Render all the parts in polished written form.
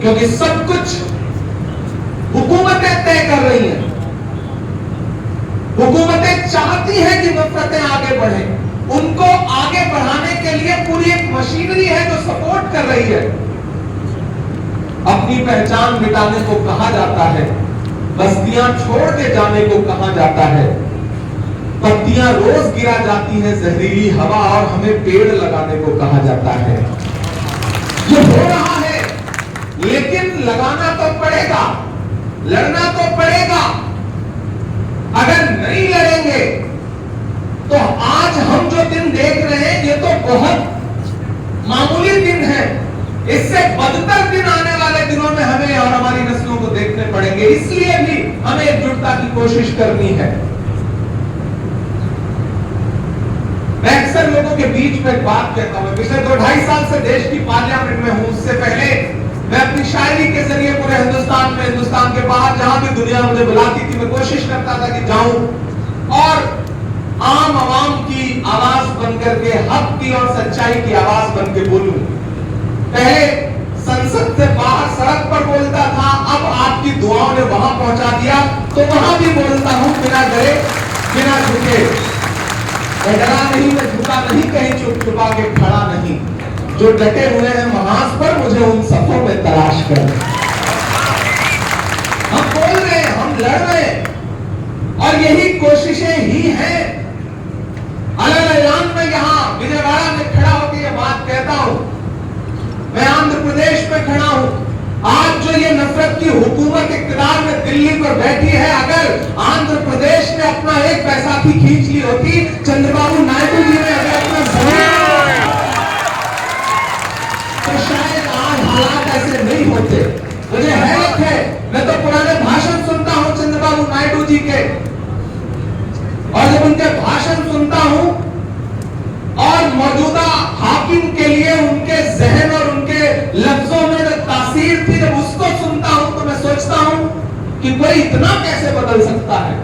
क्योंकि सब कुछ हुकूमतें तय कर रही हैं। हुकूमतें चाहती हैं कि नफरतें आगे बढ़े, उनको आगे बढ़ाने के लिए पूरी एक मशीनरी है जो सपोर्ट कर रही है। अपनी पहचान मिटाने को कहा जाता है, बस्तियां छोड़ के जाने को कहा जाता है, पत्तियां रोज गिरा जाती है जहरीली हवा और हमें पेड़ लगाने को कहा जाता है। जो हो रहा है, लेकिन लगाना तो पड़ेगा, लड़ना तो पड़ेगा। अगर नहीं लड़ेंगे तो आज हम जो दिन देख रहे हैं ये तो बहुत मामूली दिन है। इससे बदतर दिन आने वाले दिनों में हमें और हमारी नस्लों को देखने पड़ेंगे। इसलिए भी हमें एकजुटता की कोशिश करनी है। मैं अक्सर लोगों के बीच में एक बात कहता हूं, पिछले 2-2.5 साल से देश की पार्लियामेंट में हूं। उससे पहले मैं अपनी शायरी के जरिए पूरे हिंदुस्तान में, हिंदुस्तान के बाहर जहां भी दुनिया मुझे बुलाती थी, मैं कोशिश करता था कि जाऊं और आम आवाम की आवाज बनकर के, हक की और सच्चाई की आवाज बन के बोलूं। पहले संसद से बाहर सड़क पर बोलता था, अब आपकी दुआओं ने वहां पहुंचा दिया तो वहां भी बोलता हूं, बिना डरे बिना झुके। मैं डरा नहीं, मैं झुका नहीं, कहीं चुप छुपा के खड़ा नहीं। जो डटे हुए हैं महाज पर, मुझे उन सफों में तलाश कर। हम बोल रहे हैं, हम लड़ रहे हैं और यही कोशिशें ही हैं। अलग-अलग में यहां विजयवाड़ा में खड़ा होकर यह बात कहता हूं। मैं आंध्र प्रदेश में खड़ा हूं। आज जो ये नफरत की हुकूमत इक़्तिदार में दिल्ली पर बैठी है, अगर आंध्र प्रदेश ने अपना एक पैसा भी खींच ली होती, चंद्रबाबू नायडू जी ने अगर अपना तो शायद आज हालात ऐसे नहीं होते। मुझे हैरत है, मैं तो पुराने भाषण सुनता हूं चंद्रबाबू नायडू जी के, और जब उनके भाषण सुनता हूं और मौजूदा हाकिम के लिए उनके जहन और उनके लफ्जों में जो तासीर थी, जब उसको सुनता हूं तो मैं सोचता हूं कि कोई इतना कैसे बदल सकता है।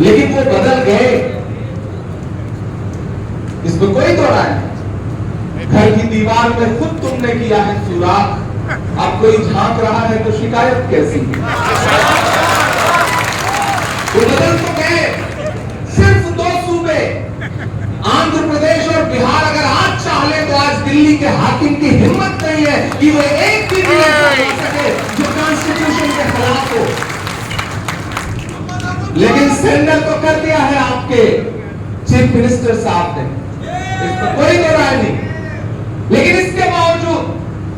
लेकिन वो बदल गए, इसमें कोई तो राय नहीं। घर की दीवार में खुद तुमने किया है सुराख, अब कोई झांक रहा है तो शिकायत कैसी? वो बदल तो गए। सिर्फ 2 सूबे आंध्र प्रदेश और बिहार अगर आज चाह ले तो आज दिल्ली के हाकिम की हिम्मत नहीं है कि वो एक भी बिल ला सके जो कॉन्स्टिट्यूशन के खिलाफ हो। लेकिन सेंडर तो कर दिया है आपके चीफ मिनिस्टर साहब ने, इसमें कोई तो राय नहीं। लेकिन इसके बावजूद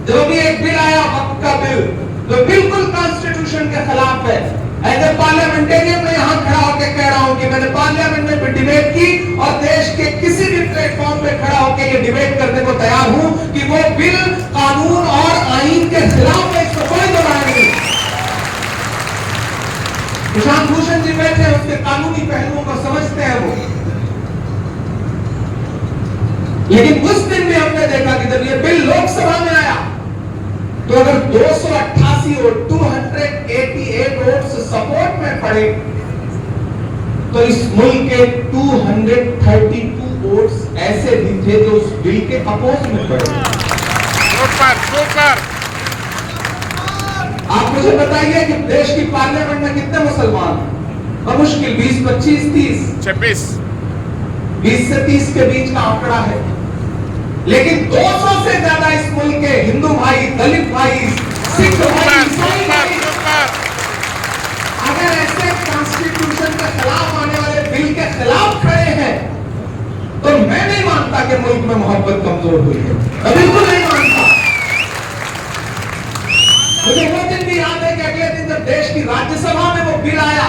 जो भी एक बिल आया, वक्त का बिल, जो बिल्कुल कॉन्स्टिट्यूशन के खिलाफ है, एज ए पार्लियामेंटेरियन मैं यहां खड़ा होकर कह रहा हूं कि मैंने पार्लियामेंट में भी डिबेट की और देश के किसी भी प्लेटफॉर्म पे खड़ा होकर ये डिबेट करने को तैयार हूं कि वो बिल कानून और आईन के खिलाफ है, इसमें कोई दो राय नहीं। प्रशांत भूषण जी बैठे हैं, उसके कानूनी पहलुओं को समझते हैं वो। लेकिन उस दिन भी हमने देखा कि जब ये बिल लोकसभा में आया तो अगर 288 और 288 वोट्स सपोर्ट में पड़े तो इस मुल्क के 232 वोट्स ऐसे भी थे जो उस बिल के अपोज में पड़े। आप मुझे बताइए कि देश की पार्लियामेंट में कितने मुसलमान हैं? बमुश्किल 20, 25, 30, 26, 20 से 30 के बीच का आंकड़ा है। लेकिन 200 से ज्यादा इस मुल्क के हिंदू भाई, दलित भाई, सिख भाई, ईसाई भाई अगर ऐसे कॉन्स्टिट्यूशन के खिलाफ आने वाले बिल के खिलाफ खड़े हैं तो मैं नहीं मानता कि मुल्क में मोहब्बत कमजोर हुई है। मैं बिल्कुल नहीं मानता। मुझे वो दिन भी याद है कि अगले दिन जब देश की राज्यसभा में वो बिल आया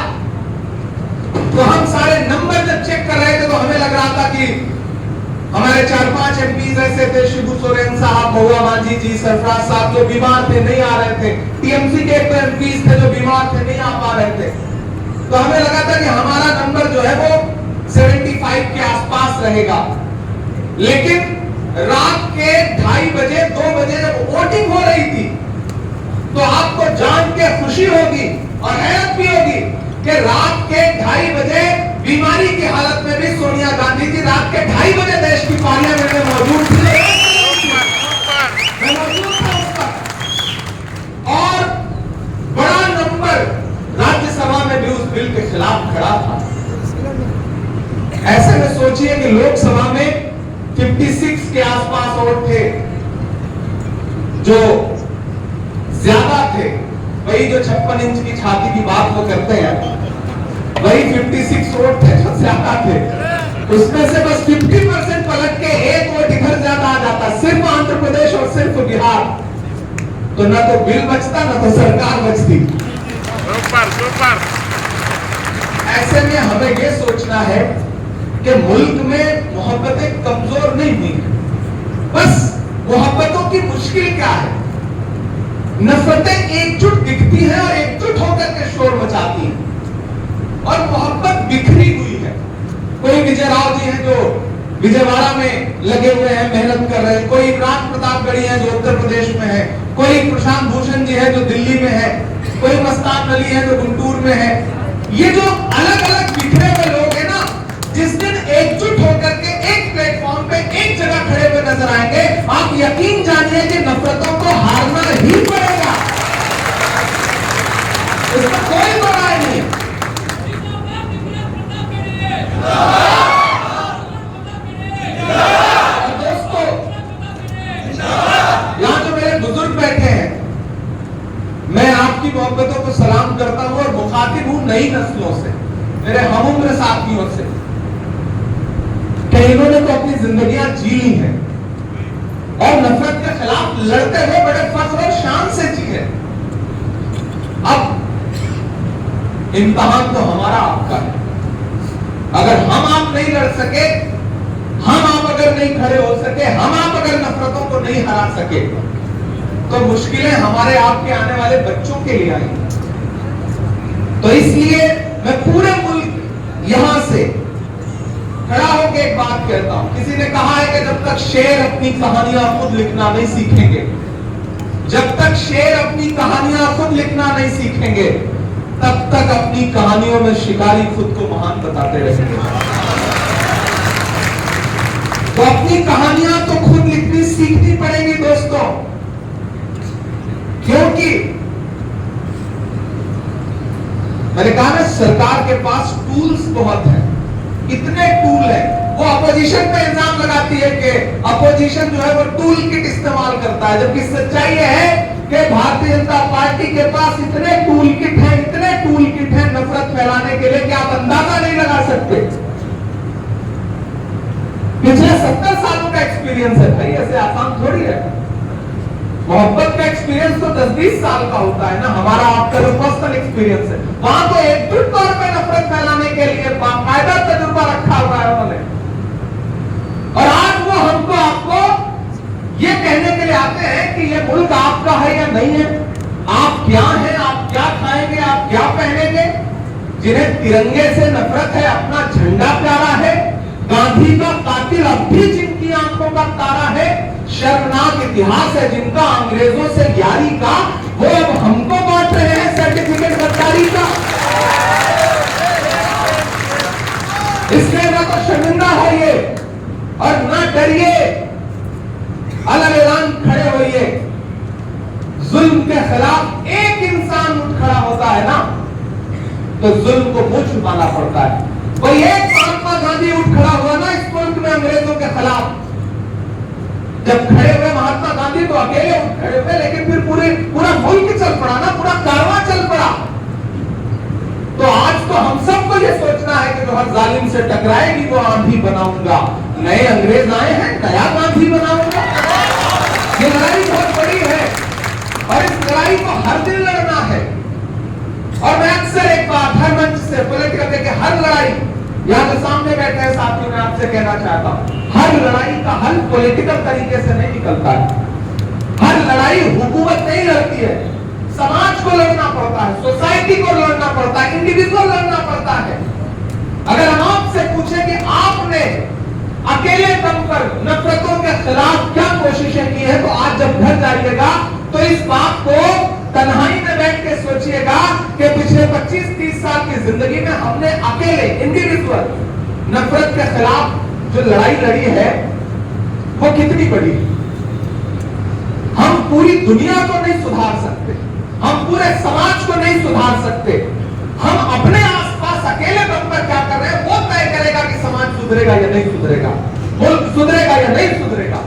तो हम सारे नंबर जब चेक कर रहे थे तो हमें लग रहा था कि हमारे 4-5 एमपीज ऐसे थे, शिबू सोरेन साहब, महुआ मांझी जी, सरफराज साहब, जो बीमार थे, नहीं आ रहे थे। टीएमसी के एक एमपीज थे जो बीमार थे, नहीं आ पा रहे थे। तो हमें लगा था कि हमारा नंबर जो है वो 75 के आसपास रहेगा। लेकिन रात के 2:30 बजे, 2 बजे जब वोटिंग हो रही थी तो आपको जान के खुशी होगी और हैरत भी होगी कि रात के 2:30 बजे बीमारी की हालत में भी सोनिया गांधी जी रात के 2:30 बजे देश की पार्लियामेंट में मौजूद थी। मैं मौजूद था उस वक्त। जो ज्यादा थे, वही जो 56 इंच की छाती की बात वो करते हैं, वही 56 वोट थे जो ज्यादा थे, उसमें से बस 50% पलट के एक वोट इधर ज्यादा आ जाता, सिर्फ आंध्र प्रदेश और सिर्फ बिहार, तो ना तो बिल बचता ना तो सरकार बचती। ऐसे में हमें यह सोचना है कि मुल्क में मोहब्बतें कमजोर नहीं हुई, बस मोहब्बतों की मुश्किल क्या है, नफरतें एकजुट दिखती हैं और एकजुट होकर के शोर मचाती हैं, और मोहब्बत बिखरी हुई है। कोई विजय राव जी हैं जो विजयवाड़ा में लगे हुए हैं, मेहनत कर रहे हैं, कोई इमरान प्रतापगढ़ी है जो उत्तर प्रदेश में है, कोई प्रशांत भूषण जी है जो दिल्ली में है, कोई मस्तान अली है जो गुंटूर में है। ये जो अलग अलग बिखरे हुए लोग हैं ना, जिस दिन एकजुट होकर के एक प्लेटफॉर्म पे एक जगह खड़े हुए नजर आएंगे, आप यकीन जानिए कि नफरतों को हारना ही पड़ेगा, इसमें कोई दो राय नहीं। दोस्तों, यहां जो मेरे बुजुर्ग बैठे हैं, मैं आपकी मोहब्बतों को सलाम करता हूं और मुखातिब हूं नई नस्लों से, मेरे हमउम्र साथियों से, कि इन्होंने तो अपनी जिंदगियां जी ली हैं और नफरत के खिलाफ लड़ते हुए बड़े फख्र और शान से जी है। अब इम्तिहान तो हमारा आपका है, अगर हम आप नहीं लड़ सके, हम आप अगर नहीं खड़े हो सके, हम आप अगर नफरतों को नहीं हरा सके, तो मुश्किलें हमारे आपके आने वाले बच्चों के लिए आएंगी। तो इसलिए मैं पूरे मुल्क यहां से खड़ा होकर एक बात कहता हूं, किसी ने कहा है कि जब तक शेर अपनी कहानियां खुद लिखना नहीं सीखेंगे, जब तक शेर अपनी कहानियां खुद लिखना नहीं सीखेंगे, तब तक अपनी कहानियों में शिकारी खुद को महान बताते रहेंगे। तो अपनी कहानियां तो खुद लिखनी सीखनी पड़ेगी दोस्तों, क्योंकि मैंने कहा ना, सरकार के पास टूल्स बहुत हैं, इतने टूल है। वो अपोजिशन पे इल्जाम लगाती है कि अपोजिशन जो है वो टूल किट इस्तेमाल करता है, जबकि सच्चाई है कि भारतीय जनता पार्टी के पास इतने टूल किट हैं, इतने टूल किट हैं नफरत फैलाने के लिए कि आप अंदाजा नहीं लगा सकते। पिछले 70 सालों का एक्सपीरियंस है भाई, ऐसे आसान थोड़ी है। मोहब्बत का एक्सपीरियंस तो 10-20 साल का होता है ना, हमारा आपका जो पर्सनल एक्सपीरियंस है, वहां तो एकजुट तौर पर नफरत फैलाने के लिए बाकायदा तजुर्बा रखा हुआ है उन्होंने, और आज वो हमको आपको ये कहने के लिए आते हैं कि ये मुल्क आपका है या नहीं है, आप क्या हैं, आप क्या खाएंगे, आप क्या पहनेंगे। जिन्हें तिरंगे से नफरत है, अपना झंडा प्यारा है, गांधी का कातिल अब भी जिनकी आंखों का तारा है, शर्मनाक इतिहास है जिनका अंग्रेजों से यारी का, वो अब हमको बांट रहे हैं सर्टिफिकेट गद्दारी का। इसलिए ना तो शर्मिंदा होइए और ना डरिए, अलग ऐलान खड़े होइए। जुल्म के खिलाफ एक इंसान उठ खड़ा होता है ना, तो जुल्म को मुंह छुपाना पड़ता है। कोई एक महात्मा गांधी उठ खड़ा हुआ ना इस मुल्क में अंग्रेजों के खिलाफ, जब खड़े हुए महात्मा गांधी तो अकेले उठ खड़े हुए, लेकिन फिर पूरा मुल्क चल पड़ा ना, पूरा कारवां चल पड़ा। तो आज तो हम सबको ये सोचना है कि जो हर जालिम से टकराएगी वो आंधी बनाऊंगा। नए अंग्रेज आए हैं, नया गांधी बनाऊंगा। ये लड़ाई बहुत बड़ी है और इस लड़ाई को हर दिन लड़ना है। और मैं अक्सर एक बात हर मंच से पॉलिटिकल के हर लड़ाई, यहाँ जो सामने बैठे हैं साथियों, मैं आपसे कहना चाहता हूं, हर लड़ाई का हल पॉलिटिकल तरीके से नहीं निकलता है। हर लड़ाई हुकूमत नहीं लड़ती है, समाज को लड़ना पड़ता है, सोसाइटी को लड़ना पड़ता है, इंडिविजुअल लड़ना पड़ता है। अगर हम आपसे पूछें कि आपने अकेले दम पर नफरतों के खिलाफ क्या कोशिशें की है, तो आज जब घर जाइएगा तो इस बात को तन्हाई में बैठ के सोचिएगा कि पिछले 25-30 साल की जिंदगी में हमने अकेले इंडिविजुअल नफरत के खिलाफ जो लड़ाई लड़ी है वो कितनी बड़ी है। हम पूरी दुनिया को नहीं सुधार सकते, हम पूरे समाज को नहीं सुधार सकते, हम अपने आसपास अकेले दम पर क्या कर रहे हैं वो तय करेगा कि समाज सुधरेगा या नहीं सुधरेगा, मुल्क सुधरेगा या नहीं सुधरेगा।